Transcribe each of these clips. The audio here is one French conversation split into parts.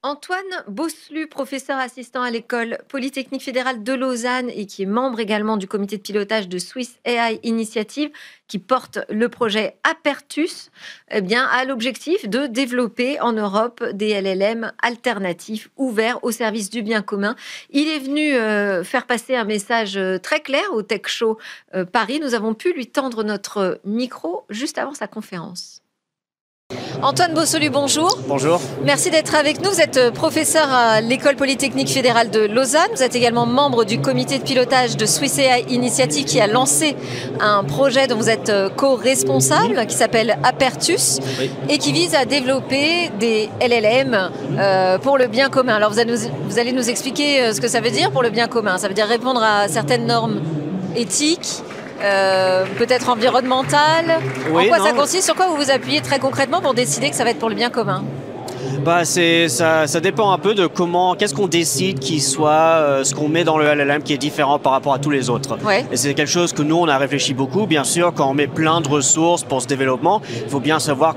Antoine Bosselu, professeur assistant à l'école Polytechnique fédérale de Lausanne et qui est membre également du comité de pilotage de Swiss AI Initiative, qui porte le projet Apertus, a l'objectif de développer en Europe des LLM alternatifs ouverts au service du bien commun. Il est venu faire passer un message très clair au Tech Show Paris. Nous avons pu lui tendre notre micro juste avant sa conférence. Antoine Bosselu, bonjour. Bonjour. Merci d'être avec nous. Vous êtes professeur à l'École Polytechnique fédérale de Lausanne. Vous êtes également membre du comité de pilotage de Swiss AI Initiative qui a lancé un projet dont vous êtes co-responsable qui s'appelle Apertus et qui vise à développer des LLM pour le bien commun. Alors vous allez nous expliquer ce que ça veut dire pour le bien commun. Ça veut dire répondre à certaines normes éthiques, peut-être environnementales. En quoi ça consiste? Sur quoi vous vous appuyez très concrètement pour décider que ça va être pour le bien commun? Ça dépend un peu de qu'est-ce qu'on décide qu'il soit, ce qu'on met dans le LLM qui est différent par rapport à tous les autres. Ouais. Et c'est quelque chose que nous, on a réfléchi beaucoup. Bien sûr, quand on met plein de ressources pour ce développement, il faut bien savoir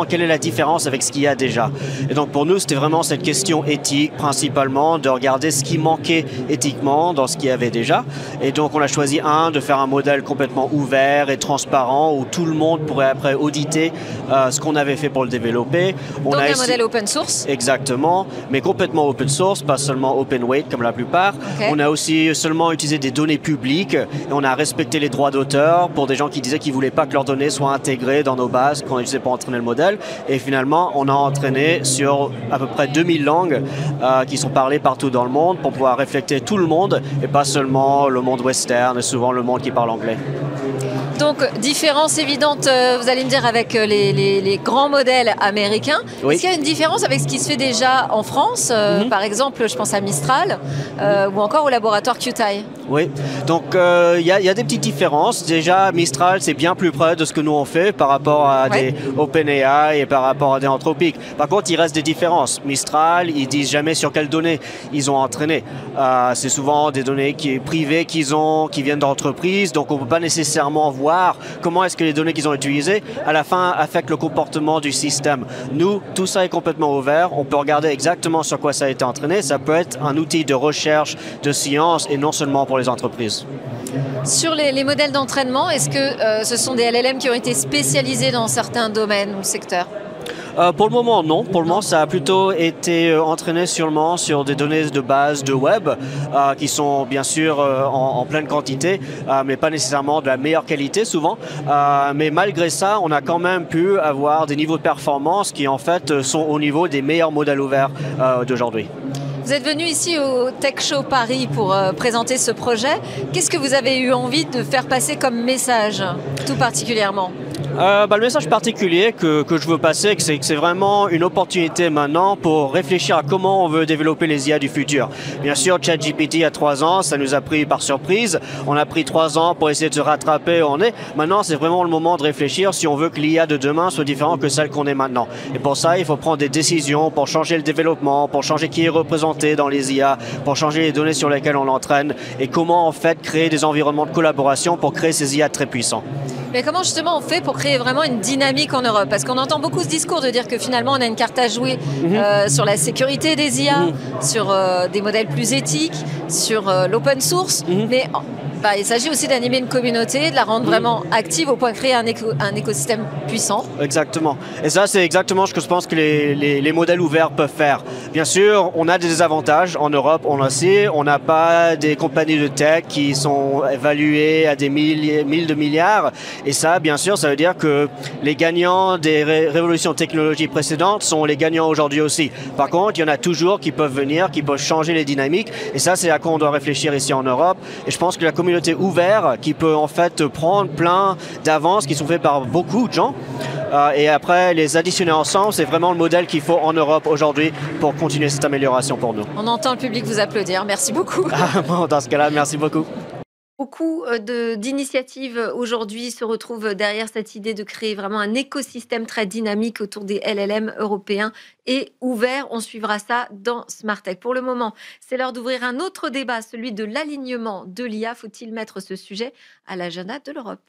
quelle est la différence avec ce qu'il y a déjà. Et donc pour nous, c'était vraiment cette question éthique, principalement, de regarder ce qui manquait éthiquement dans ce qu'il y avait déjà. Et donc on a choisi de faire un modèle complètement ouvert et transparent où tout le monde pourrait après auditer ce qu'on avait fait pour le développer. Donc un modèle open source. Exactement, mais complètement open source, pas seulement open weight comme la plupart. Okay. On a aussi seulement utilisé des données publiques et on a respecté les droits d'auteur pour des gens qui disaient qu'ils ne voulaient pas que leurs données soient intégrées dans nos bases qu'on utilisait pour entraîner le modèle. Et finalement, on a entraîné sur à peu près 2000 langues qui sont parlées partout dans le monde pour pouvoir refléter tout le monde et pas seulement le monde western et souvent le monde qui parle anglais. Donc, différence évidente, vous allez me dire, avec les grands modèles américains. Oui. Est-ce qu'il y a une différence avec ce qui se fait déjà en France? Par exemple, je pense à Mistral ou encore au laboratoire QTI. Oui, donc il y a des petites différences. Déjà, Mistral, c'est bien plus près de ce que nous on fait par rapport à des OpenAI et par rapport à des Anthropic. Par contre, il reste des différences. Mistral, ils disent jamais sur quelles données ils ont entraîné. C'est souvent des données privées qui viennent d'entreprises, donc on ne peut pas nécessairement voir comment est-ce que les données qu'ils ont utilisées, à la fin, affectent le comportement du système. Nous, tout ça est complètement ouvert. On peut regarder exactement sur quoi ça a été entraîné. Ça peut être un outil de recherche, de science, et non seulement pour les entreprises. Sur les modèles d'entraînement, est-ce que ce sont des LLM qui ont été spécialisés dans certains domaines ou secteurs? Pour le moment, non. Pour le moment, ça a plutôt été entraîné sûrement sur des données de base de web qui sont bien sûr en pleine quantité, mais pas nécessairement de la meilleure qualité souvent. Mais malgré ça, on a quand même pu avoir des niveaux de performance qui en fait sont au niveau des meilleurs modèles ouverts d'aujourd'hui. Vous êtes venu ici au Tech Show Paris pour présenter ce projet. Qu'est-ce que vous avez eu envie de faire passer comme message, tout particulièrement? Le message particulier que je veux passer, c'est que c'est vraiment une opportunité maintenant pour réfléchir à comment on veut développer les IA du futur. Bien sûr, ChatGPT a 3 ans, ça nous a pris par surprise. On a pris 3 ans pour essayer de se rattraper où on est. Maintenant, c'est vraiment le moment de réfléchir si on veut que l'IA de demain soit différente que celle qu'on est maintenant. Et pour ça, il faut prendre des décisions pour changer le développement, pour changer qui est représenté dans les IA, pour changer les données sur lesquelles on l'entraîne et comment en fait créer des environnements de collaboration pour créer ces IA très puissants. Mais comment justement on fait pour créer vraiment une dynamique en Europe? Parce qu'on entend beaucoup ce discours de dire que finalement on a une carte à jouer sur la sécurité des IA, sur des modèles plus éthiques, sur l'open source, mais il s'agit aussi d'animer une communauté, de la rendre vraiment active au point de créer un écosystème puissant. Exactement. Et ça, c'est exactement ce que je pense que les modèles ouverts peuvent faire. Bien sûr, on a des désavantages en Europe, on le sait. On n'a pas des compagnies de tech qui sont évaluées à des mille de milliards. Et ça, bien sûr, ça veut dire que les gagnants des révolutions technologiques précédentes sont les gagnants aujourd'hui aussi. Par contre, il y en a toujours qui peuvent venir, qui peuvent changer les dynamiques. Et ça, c'est à quoi on doit réfléchir ici en Europe. Et je pense que la communauté ouverte qui peut en fait prendre plein d'avances qui sont faites par beaucoup de gens et après les additionner ensemble, c'est vraiment le modèle qu'il faut en Europe aujourd'hui pour continuer cette amélioration pour nous. On entend le public vous applaudir, merci beaucoup. Dans ce cas-là, merci beaucoup. Beaucoup d'initiatives aujourd'hui se retrouvent derrière cette idée de créer vraiment un écosystème très dynamique autour des LLM européens et ouverts. On suivra ça dans Smart Tech. Pour le moment, c'est l'heure d'ouvrir un autre débat, celui de l'alignement de l'IA. Faut-il mettre ce sujet à l'agenda de l'Europe?